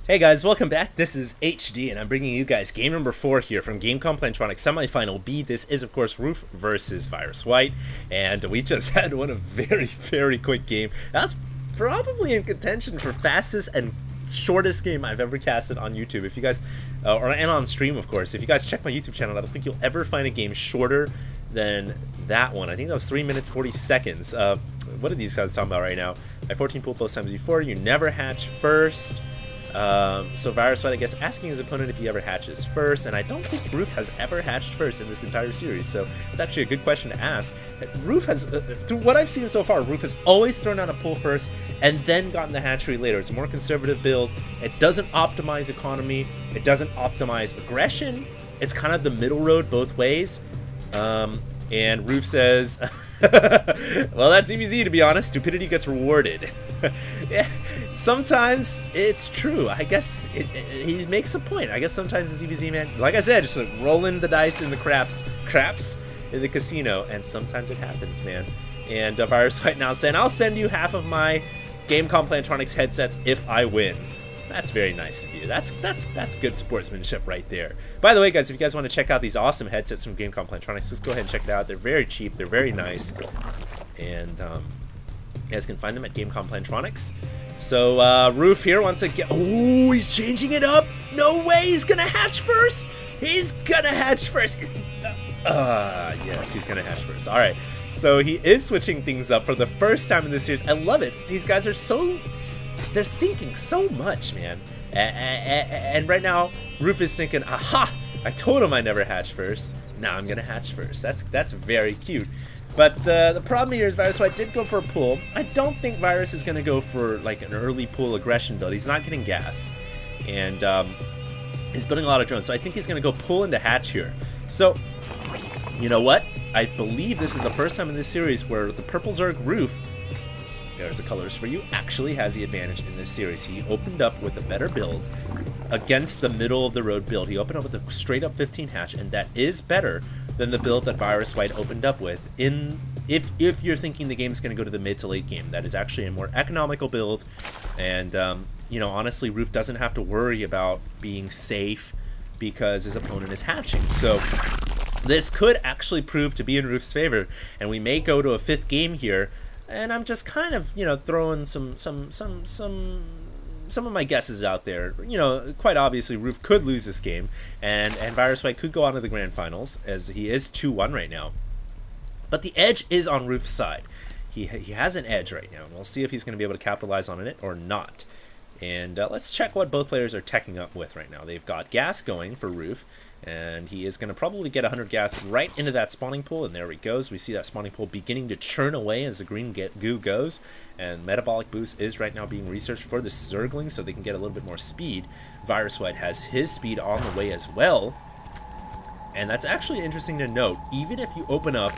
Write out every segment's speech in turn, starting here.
Hey guys, welcome back. This is HD, and I'm bringing you guys game number 4 here from GameCom Plantronics Semifinal B. This is, of course, Roof versus VirusWhite, and we just had a very quick game. That's probably in contention for fastest and shortest game I've ever casted on YouTube. If you guys, and on stream, of course. If you guys check my YouTube channel, I don't think you'll ever find a game shorter than that one. I think that was 3 minutes 40 seconds. What are these guys talking about right now? I 14 pool both times before. You never hatch first. So VirusWhite, I guess, asking his opponent if he ever hatches first, and I don't think Roof has ever hatched first in this entire series, so it's actually a good question to ask. Roof has, through what I've seen so far, Roof has always thrown out a pull first and then gotten the hatchery later. It's a more conservative build. It doesn't optimize economy. It doesn't optimize aggression. It's kind of the middle road both ways. And Roof says, well, that's easy, to be honest. Stupidity gets rewarded. Yeah, sometimes it's true. I guess he makes a point. I guess sometimes it's EBZ, man. Like I said, just like rolling the dice in the craps in the casino, and sometimes it happens, man. And VirusWhite now saying, I'll send you half of my GameCom Plantronics headsets if I win. That's very nice of you. That's good sportsmanship right there. By the way, guys, if you guys want to check out these awesome headsets from GameCom Plantronics, just go ahead and check it out. They're very cheap. They're very nice. And you guys can find them at GameCom Plantronics. So Roof here wants to get... Oh, he's changing it up. No way. He's going to hatch first. He's going to hatch first. Yes, he's going to hatch first. All right. So he is switching things up for the first time in this series. I love it. These guys are so... They're thinking so much, man. And right now, Roof is thinking, aha, I told him I never hatch first. Now I'm going to hatch first. That's very cute. But the problem here is VirusWhite did go for a pull. I don't think Virus is going to go for like an early pull aggression build. He's not getting gas. And he's building a lot of drones. So I think he's going to go pull into hatch here. So, you know what? I believe this is the first time in this series where the Purple Zerg Roof, there's the colors for you, actually has the advantage in this series. He opened up with a better build against the middle of the road build. He opened up with a straight up 15 hatch, and that is better than the build that VirusWhite opened up with. If you're thinking the game's going to go to the mid to late game, that is actually a more economical build. And you know, honestly, Roof doesn't have to worry about being safe because his opponent is hatching. So this could actually prove to be in Roof's favor, and we may go to a 5th game here. And I'm just kind of, you know, throwing some of my guesses out there. You know, quite obviously, Roof could lose this game, and VirusWhite could go on to the grand finals, as he is 2-1 right now. But the edge is on Roof's side. He has an edge right now, and we'll see if he's going to be able to capitalize on it or not. And let's check what both players are teching up with right now. They've got gas going for Roof, and he is going to probably get 100 gas right into that spawning pool, and there he goes. We see that spawning pool beginning to churn away as the green goo goes, and Metabolic Boost is right now being researched for the Zerglings so they can get a little bit more speed. VirusWhite has his speed on the way as well, and that's actually interesting to note. Even if you open up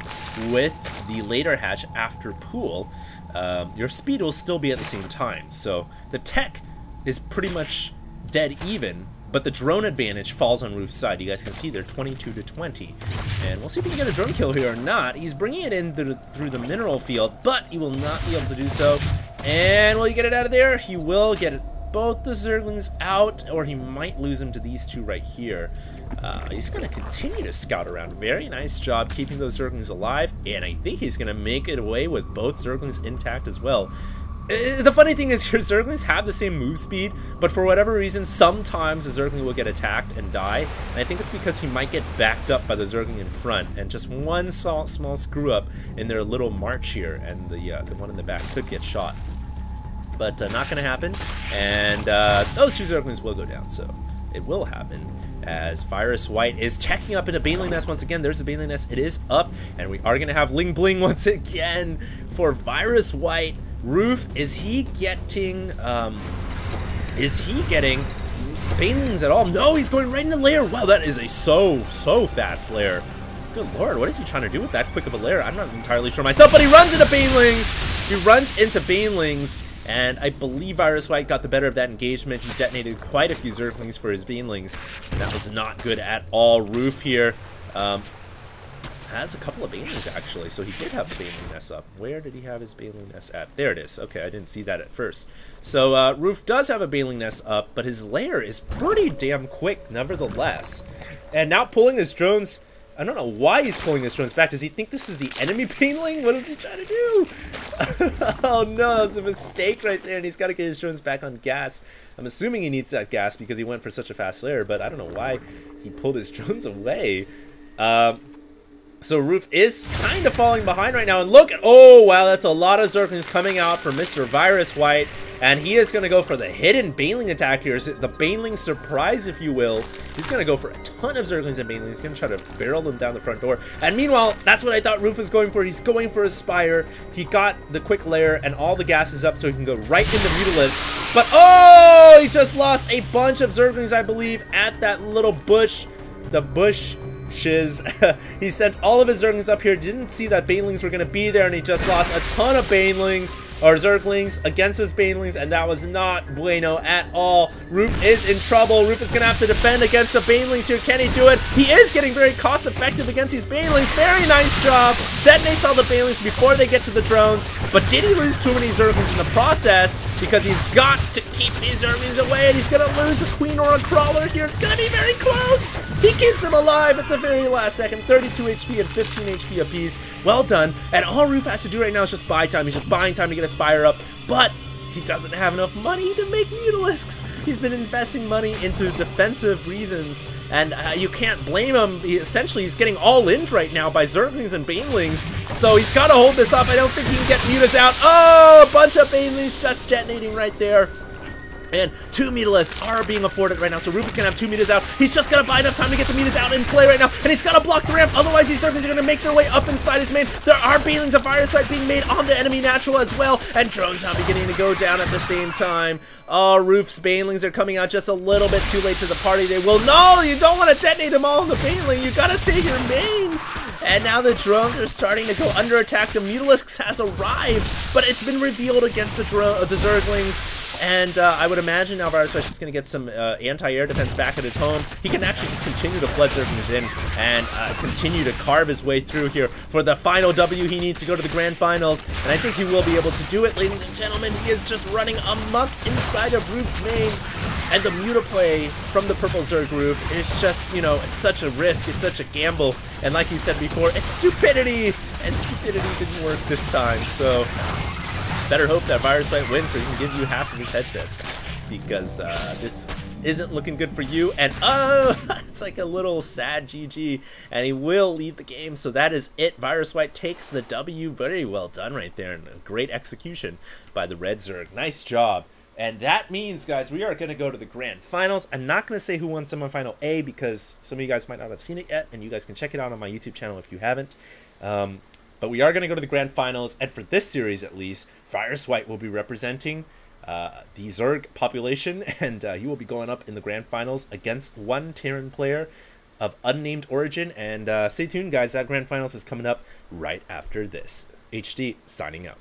with the later hatch after pool, your speed will still be at the same time. So the tech is pretty much dead even, but the drone advantage falls on Roof's side. You guys can see they're 22-20. And we'll see if we can get a drone kill here or not. He's bringing it in through the mineral field, but he will not be able to do so. And will he get it out of there? He will get both the Zerglings out, or he might lose them to these two right here. He's going to continue to scout around. Very nice job keeping those Zerglings alive, and I think he's going to make it away with both Zerglings intact as well. The funny thing is here, Zerglings have the same move speed, but for whatever reason, sometimes the Zergling will get attacked and die, and I think it's because he might get backed up by the Zergling in front, and just one small screw up in their little march here, and the one in the back could get shot. But not going to happen, and those two Zerglings will go down, so it will happen. As VirusWhite is checking up into Baneling Nest once again. There's the Baneling Nest. It is up, and we are going to have Ling Bling once again for VirusWhite. Roof, is he getting Banelings at all? No, he's going right into lair. Wow, that is a so fast lair. Good lord, what is he trying to do with that quick of a lair? I'm not entirely sure myself, but he runs into Banelings. He runs into Banelings, and I believe VirusWhite got the better of that engagement. He detonated quite a few Zerglings for his Banelings, and that was not good at all. Roof here has a couple of banelings actually, so he did have the baneling nest up. Where did he have his baneling nest at? There it is. Okay, I didn't see that at first. So Roof does have a baneling nest up, but his lair is pretty damn quick nevertheless. And now pulling his drones, I don't know why he's pulling his drones back. Does he think this is the enemy baneling? What is he trying to do? Oh no, that was a mistake right there, and he's got to get his drones back on gas. I'm assuming he needs that gas because he went for such a fast lair, but I don't know why he pulled his drones away. So Roof is kind of falling behind right now, and look, oh wow, that's a lot of Zerglings coming out for Mr. VirusWhite, and he is going to go for the hidden baneling attack here, the baneling surprise, if you will. He's going to go for a ton of Zerglings and banelings. He's going to try to barrel them down the front door, and meanwhile, that's what I thought Roof was going for. He's going for a Spire. He got the quick lair, and all the gas is up, so he can go right into Mutalisks, but oh, he just lost a bunch of Zerglings, I believe, at that little bush, the bush shiz. He sent all of his Zerglings up here, didn't see that banelings were going to be there, and he just lost a ton of banelings, or Zerglings, against his banelings, and that was not bueno at all. Roof is in trouble. Roof is going to have to defend against the banelings here. Can he do it? He is getting very cost effective against these banelings. Very nice job. Detonates all the banelings before they get to the drones, but did he lose too many Zerglings in the process? Because he's got to keep these Zerglings away, and he's going to lose a queen or a crawler here. It's going to be very close. He keeps him alive at the very last second. 32 HP and 15 HP apiece. Well done. And all Roof has to do right now is just buy time. He's just buying time to get a Spire up, but he doesn't have enough money to make Mutalisks. He's been investing money into defensive reasons, and you can't blame him. Essentially, he's getting all in right now by Zerglings and banelings, so he's got to hold this up. I don't think he can get Mutas out. Oh, a bunch of banelings just detonating right there. And 2 Mutalisks are being afforded right now, so Roof is going to have 2 Mutas out. He's just going to buy enough time to get the Mutas out in play right now, and he's got to block the ramp, otherwise these Zerglings are going to make their way up inside his main. There are banelings of VirusWhite being made on the enemy natural as well, and drones now beginning to go down at the same time. Oh, Roof's banelings are coming out just a little bit too late to the party. They will, no, you don't want to detonate them all in the baneling. You got to save your main. And now the drones are starting to go under attack. The Mutalisks has arrived, but it's been revealed against the Zerglings. And I would imagine now VirusWhite's just going to get some anti-air defense back at his home. He can actually just continue to flood Zerglings in and continue to carve his way through here for the final W. He needs to go to the grand finals, and I think he will be able to do it, ladies and gentlemen. He is just running amok inside of Roof's main, and the Mutaplay from the purple Zerg Roof is just, you know, it's such a risk, it's such a gamble, and like he said before, it's stupidity, and stupidity didn't work this time, so better hope that VirusWhite wins so he can give you half of his headsets, because this isn't looking good for you. And oh, it's like a little sad GG, and he will leave the game. So that is it. VirusWhite takes the W. Very well done right there, and a great execution by the Red Zerg. Nice job. And that means, guys, we are going to go to the grand finals. I'm not going to say who won semifinal A because some of you guys might not have seen it yet, and you guys can check it out on my YouTube channel if you haven't. But we are going to go to the grand finals, and for this series at least, VirusWhite will be representing the Zerg population, and he will be going up in the grand finals against one Terran player of unnamed origin. And stay tuned, guys. That grand finals is coming up right after this. HD signing out.